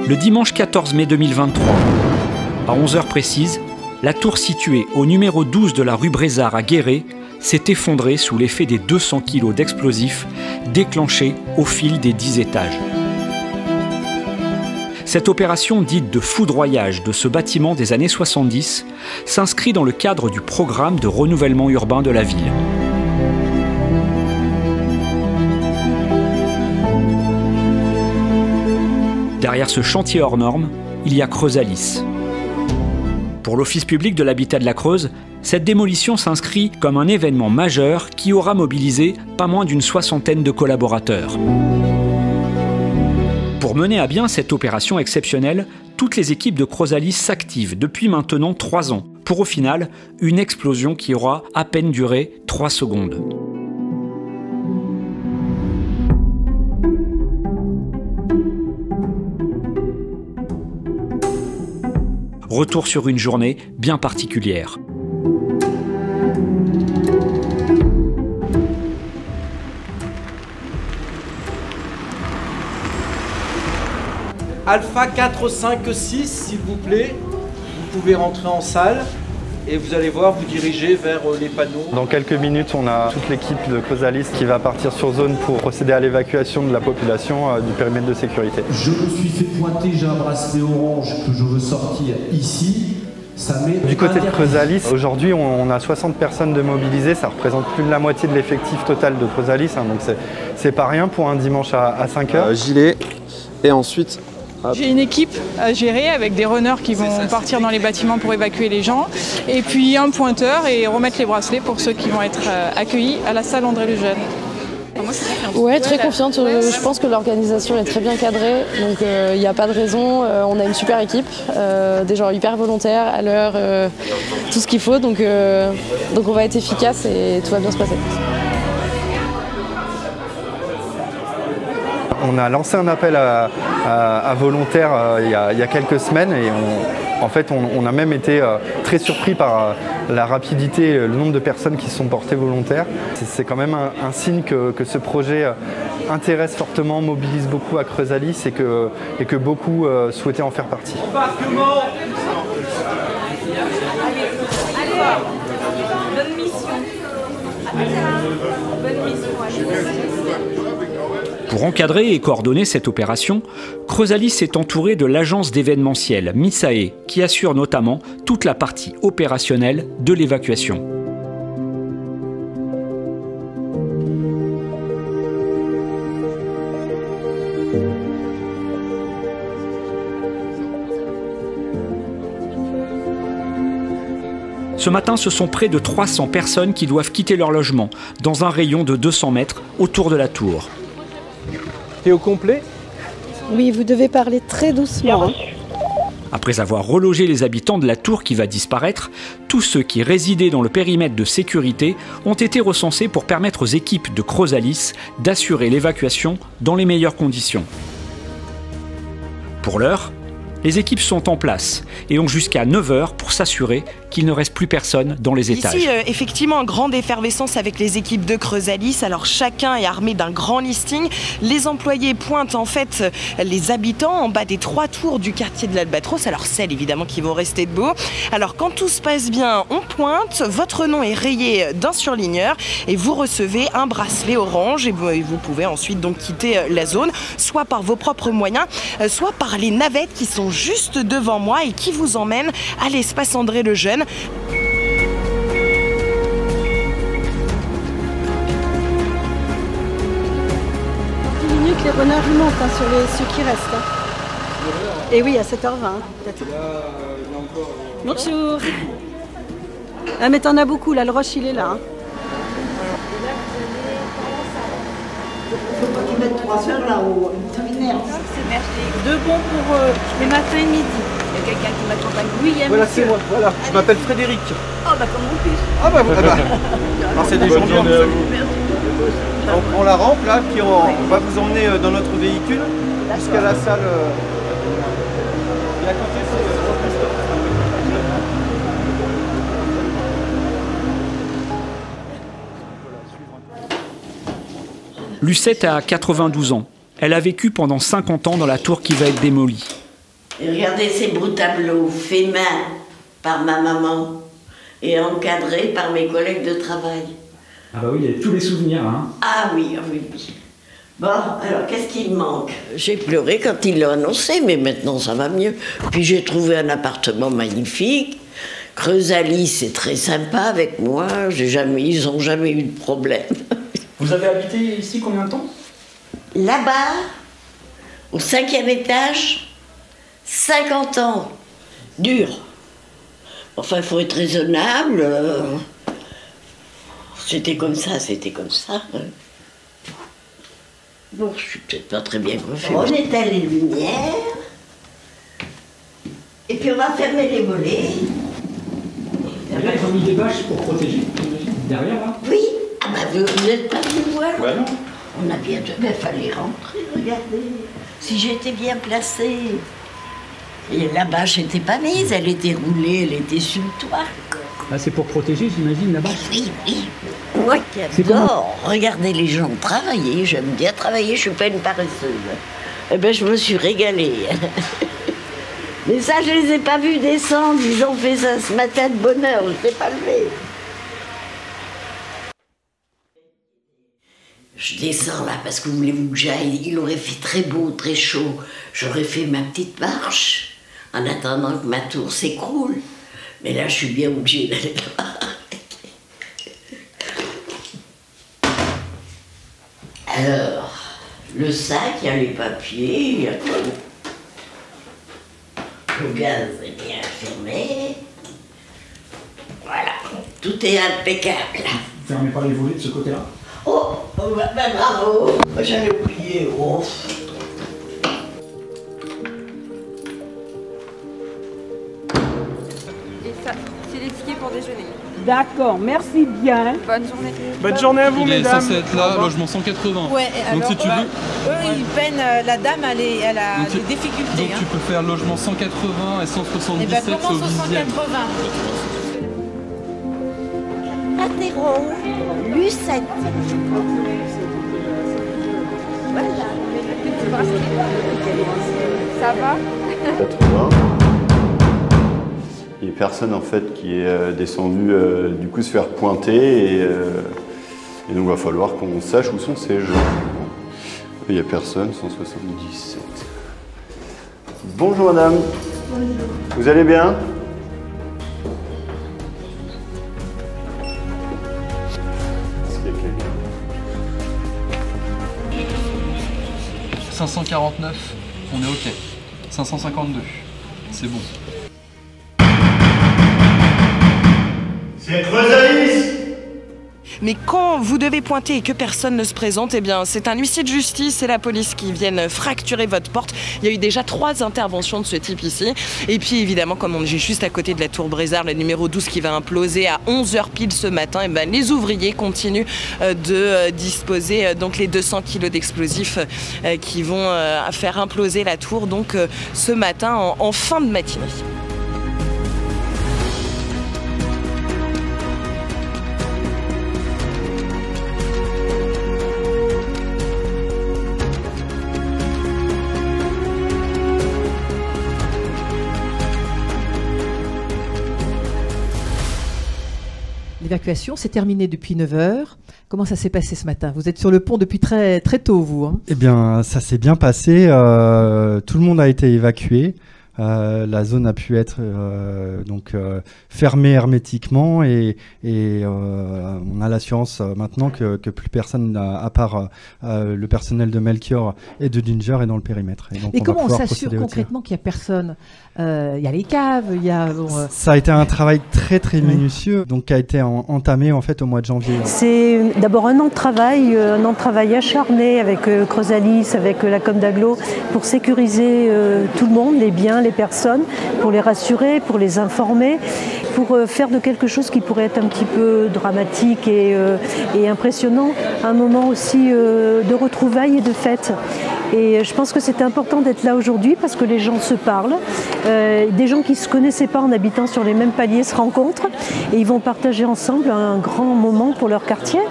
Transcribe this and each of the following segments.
Le dimanche 14 mai 2023, à 11h précises, la tour située au numéro 12 de la rue Brézard à Guéret s'est effondrée sous l'effet des 200 kg d'explosifs déclenchés au fil des 10 étages. Cette opération dite de foudroyage de ce bâtiment des années 70 s'inscrit dans le cadre du programme de renouvellement urbain de la ville. Derrière ce chantier hors norme, il y a Creusalis. Pour l'Office public de l'habitat de la Creuse, cette démolition s'inscrit comme un événement majeur qui aura mobilisé pas moins d'une 60aine de collaborateurs. Pour mener à bien cette opération exceptionnelle, toutes les équipes de Creusalis s'activent depuis maintenant 3 ans, pour au final une explosion qui aura à peine duré 3 secondes. Retour sur une journée bien particulière. Alpha 4, 5, 6, s'il vous plaît. Vous pouvez rentrer en salle et vous allez voir, vous dirigez vers les panneaux. Dans quelques minutes, on a toute l'équipe de Creusalis qui va partir sur zone pour procéder à l'évacuation de la population du périmètre de sécurité. Je me suis fait pointer, j'ai un bracelet orange que je veux sortir ici. Du côté de Creusalis, aujourd'hui on a 60 personnes de mobilisées, ça représente plus de la moitié de l'effectif total de Creusalis, hein, donc c'est pas rien pour un dimanche à 5h. Gilet et ensuite... J'ai une équipe à gérer avec des runners qui vont partir dans les bâtiments pour évacuer les gens et puis un pointeur et remettre les bracelets pour ceux qui vont être accueillis à la salle André Lejeune. Ouais, très confiante. Je pense que l'organisation est très bien cadrée, donc il n'y a pas de raison. On a une super équipe, des gens hyper volontaires, à l'heure, tout ce qu'il faut, donc on va être efficace et tout va bien se passer. On a lancé un appel à volontaires il y a quelques semaines et on a même été très surpris par la rapidité, le nombre de personnes qui se sont portées volontaires. C'est quand même un signe que ce projet intéresse fortement, mobilise beaucoup à Creusalis et que beaucoup souhaitaient en faire partie. Embarquement. Bonne mission. Bonne mission. Pour encadrer et coordonner cette opération, Creusalis est entouré de l'agence d'événementiel Misae, qui assure notamment toute la partie opérationnelle de l'évacuation. Ce matin, ce sont près de 300 personnes qui doivent quitter leur logement, dans un rayon de 200 mètres autour de la tour. T'es au complet? Oui, vous devez parler très doucement. Hein. Après avoir relogé les habitants de la tour qui va disparaître, tous ceux qui résidaient dans le périmètre de sécurité ont été recensés pour permettre aux équipes de Creusalis d'assurer l'évacuation dans les meilleures conditions. Pour l'heure, les équipes sont en place et ont jusqu'à 9h pour s'assurer qu'il ne reste plus personne dans les étages. Ici, effectivement, grande effervescence avec les équipes de Creusalis. Alors, chacun est armé d'un grand listing. Les employés pointent en fait les habitants en bas des 3 tours du quartier de l'Albatros. Alors, celles évidemment qui vont rester debout. Alors, quand tout se passe bien, on pointe. Votre nom est rayé d'un surligneur et vous recevez un bracelet orange. Et vous pouvez ensuite donc quitter la zone, soit par vos propres moyens, soit par les navettes qui sont juste devant moi et qui vous emmènent à l'espace André Lejeune. Les runners montent sur ceux qui restent. Hein. Et oui, à 7h20 peut-être. Bonjour. Ah mais t'en as beaucoup là, le rush il est là. Hein. Faut pas qu'ils mettent 3 heures là au vétérinaire. C'est 2 bons pour les matins et midi. Il y a quelqu'un qui m'accompagne. Oui, il y a Voilà, c'est moi. Voilà. Je m'appelle Frédéric. Oh bah comme mon fils. Ah bah voilà. Alors c'est des gens bien. On prend la rampe là, puis on va vous emmener dans notre véhicule jusqu'à la salle. Et à côté, Lucette a 92 ans. Elle a vécu pendant 50 ans dans la tour qui va être démolie. Et regardez ces beaux tableaux, faits main par ma maman et encadrés par mes collègues de travail. Ah bah oui, il y a tous les souvenirs, hein. Ah oui, oui, oui. Bon, alors qu'est-ce qu'il me manque? J'ai pleuré quand il l'a annoncé, mais maintenant ça va mieux. Puis j'ai trouvé un appartement magnifique. Creusalis, c'est très sympa avec moi. Ils n'ont jamais eu de problème. Vous avez habité ici combien de temps? Là-bas, au 5e étage, 50 ans. Dur. Enfin, il faut être raisonnable. C'était comme ça, c'était comme ça. Bon, je suis peut-être pas très bien coiffée. On éteint les lumières. Et puis on va fermer les volets. Là, ils ont mis des bâches pour protéger, derrière là. Oui. Ah bah vous n'êtes pas venu voir. Ouais, non. On a bien... Il fallait rentrer, regardez. Si j'étais bien placée. Et la bâche n'était pas mise, elle était roulée, elle était sur le toit. Là, c'est pour protéger, j'imagine, la bâche. Oui, oui. Moi qui adore regarder les gens travailler, j'aime bien travailler, je suis pas une paresseuse. Eh ben, je me suis régalée. Mais ça, je les ai pas vus descendre, ils ont fait ça ce matin de bonne heure, je ne t'ai pas levé. Je descends là parce que voulez-vous que j'aille? Il aurait fait très beau, très chaud. J'aurais fait ma petite marche en attendant que ma tour s'écroule. Mais là, je suis bien obligée d'aller là. Alors, le sac, il y a les papiers, il y a tout. Le gaz est bien fermé. Voilà, tout est impeccable. Vous fermez pas les volets de ce côté-là? Oh, bah, bravo, j'avais oublié. Oh. Et ça, c'est les tickets pour déjeuner. D'accord, merci bien. Bonne journée. Bonne journée à vous, Il est mesdames. censé être là, logement 180. Ouais, donc alors, si tu veux... eux, ils peinent, la dame, elle a des difficultés. Donc tu peux faire logement 180 et 177 et ben, au commence au 10e. 180. Interro, Lucette. Voilà. Ça va? 80. Il n'y a personne en fait qui est descendu du coup se faire pointer et donc il va falloir qu'on sache où sont ces gens. Il n'y a personne, 177. Bonjour madame. Bonjour. Vous allez bien? Est-ce qu'il y a quelqu'un? 549, on est ok. 552, c'est bon. C'est Creusalis! Mais quand vous devez pointer et que personne ne se présente, eh bien c'est un huissier de justice et la police qui viennent fracturer votre porte. Il y a eu déjà 3 interventions de ce type ici. Et puis évidemment, comme on est juste à côté de la tour Brézard, le numéro 12 qui va imploser à 11h pile ce matin, eh ben, les ouvriers continuent de disposer donc les 200 kg d'explosifs qui vont faire imploser la tour donc ce matin en fin de matinée. L'évacuation s'est terminée depuis 9h. Comment ça s'est passé ce matin? Vous êtes sur le pont depuis très tôt, vous, hein? Eh bien, ça s'est bien passé. Tout le monde a été évacué. La zone a pu être fermée hermétiquement et on a l'assurance maintenant que plus personne, à part le personnel de Melchior et de Ginger, est dans le périmètre. Et comment on s'assure concrètement qu'il n'y a personne? Il y a les caves, il y a... Ça a été un travail très minutieux, donc qui a été entamé en fait au mois de janvier. C'est d'abord un an de travail acharné avec Creusalis, avec la com d'Aglo, pour sécuriser tout le monde, les biens, les personnes, pour les rassurer, pour les informer, pour faire de quelque chose qui pourrait être un petit peu dramatique et impressionnant, un moment aussi de retrouvailles et de fêtes. Et je pense que c'est important d'être là aujourd'hui parce que les gens se parlent. Des gens qui ne se connaissaient pas en habitant sur les mêmes paliers se rencontrent et ils vont partager ensemble un grand moment pour leur quartier.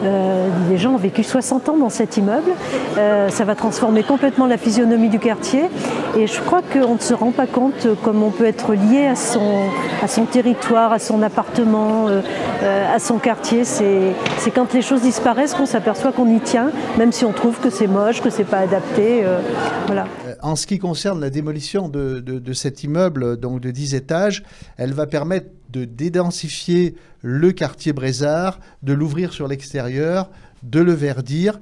Les gens ont vécu 60 ans dans cet immeuble. Ça va transformer complètement la physionomie du quartier. Et je crois qu'on ne se rend pas compte comme on peut être lié à son territoire, à son appartement, à son quartier. C'est quand les choses disparaissent qu'on s'aperçoit qu'on y tient, même si on trouve que c'est moche, que c'est pas adapté. Voilà. En ce qui concerne la démolition de cet immeuble donc de 10 étages, elle va permettre de dédensifier le quartier Brézard, de l'ouvrir sur l'extérieur, de le verdir.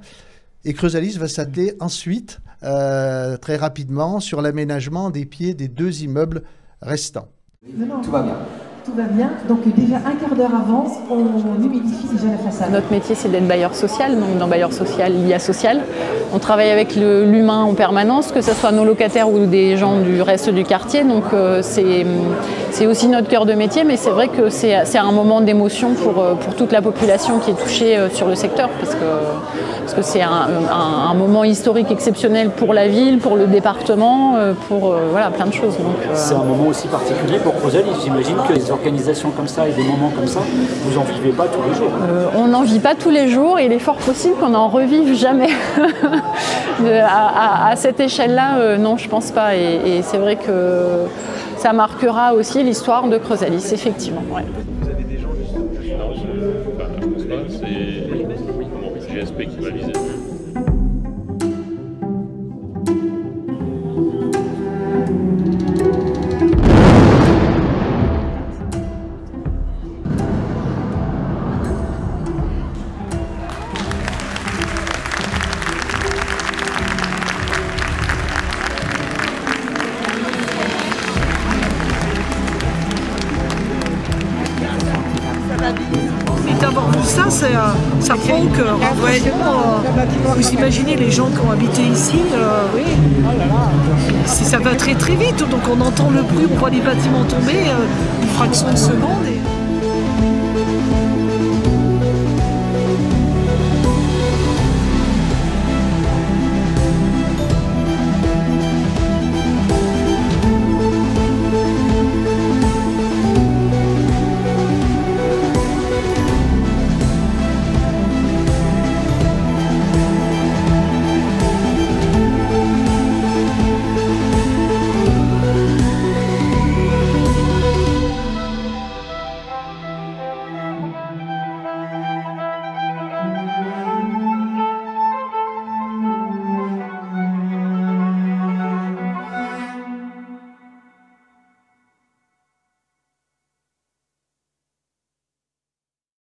Et Creusalice va s'atteler ensuite, très rapidement, sur l'aménagement des pieds des 2 immeubles restants. Tout va bien. Tout va bien. Donc déjà un quart d'heure avant, on humidifie déjà la façade. Notre métier, c'est d'être bailleur social. Donc dans bailleur social, il y a social. On travaille avec l'humain en permanence, que ce soit nos locataires ou des gens du reste du quartier. Donc c'est aussi notre cœur de métier, mais c'est vrai que c'est un moment d'émotion pour toute la population qui est touchée sur le secteur, parce que c'est un moment historique exceptionnel pour la ville, pour le département, pour voilà, plein de choses. C'est un moment aussi particulier pour Creusalice. J'imagine que des organisations comme ça et des moments comme ça, vous n'en vivez pas tous les jours. On n'en vit pas tous les jours et il est fort possible qu'on n'en revive jamais. À cette échelle-là, non, je pense pas. Et c'est vrai que ça marquera aussi l'histoire de Creusalice, effectivement. Ouais. Vous avez des gens juste... Non, je pense pas. C'est GSP qui va viser. Et d'avoir vu ça, ça prend au cœur. Vous imaginez les gens qui ont habité ici, ça va très très vite, donc on entend le bruit, on voit les bâtiments tomber, une fraction de seconde.